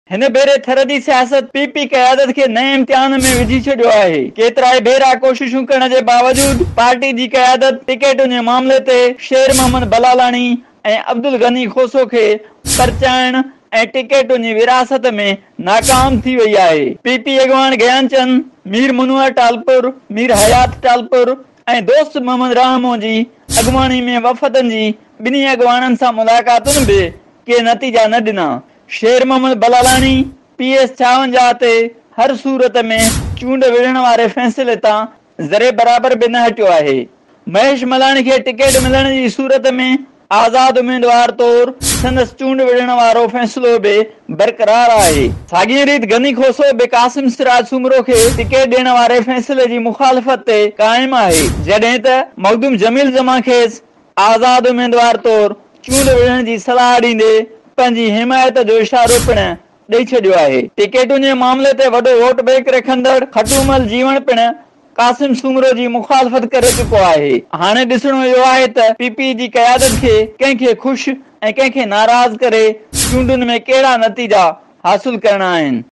हिन भेरे थर जी सियासत पीपी क़यादत खे नए इम्तिहान में विझी छॾियो आहे। केतिराई भेरा कोशिशूं करण जे बावजूद पार्टी जी क़यादत टिकेटुनि जे मामले ते शेर मोहम्मद बलालानी ऐं अब्दुल गनी खोसो खे परचाइण ऐं टिकेटुनि जी विरासत में नाकाम थी वई आहे। पीपी अॻवान ज्ञानचंद, मीर मुनवर टालपुर, मीर हयात टालपुर ऐं दोस्त मोहम्मद रहमो जी अॻवानी में वफ़दनि जी ॿिन्ही अॻवाननि सां मुलाक़ातुनि बि के नतीजा न ॾिना। शेर मोहम्मद बलालानी PS 56 ते हर सूरत में चूंड विढ़ण वारे फ़ैसिले तां ज़रे बराबर बि न हटियो आहे। महेश मलाणी खे टिकेट मिलण जी सूरत में आज़ाद उम्मीदवार तौर संदसि चूंड विढ़ण वारो फ़ैसिलो बि बरक़रार आहे। साॻी रीति गनी खोसो बि कासिम सिराज सूमरो खे टिकेट ॾियण वारे फ़ैसिले जी मुखालफ़त ते क़ाइम आहे, जॾहिं त मखदूम जमील ज़मा खेसि आज़ाद उम्मीदवार तौर चूंड विढ़ण जी सलाह ॾींदे पंहिंजी हिमायत जो इशारो पिणु ॾेई छॾियो आहे। टिकेटुनि जे मामले ते वॾो वोट बैंक रखंदड़ खटूमल जीवण पिणु कासिम सूमरो जी मुखालफ़त करे चुको आहे। हाणे ॾिसणो इहो आहे त पीपी जी क़यादत खे कंहिंखे ख़ुशि ऐं कंहिंखे नाराज़ करे चूंडुनि में कहिड़ा नतीजा हासिल करणा आहिनि।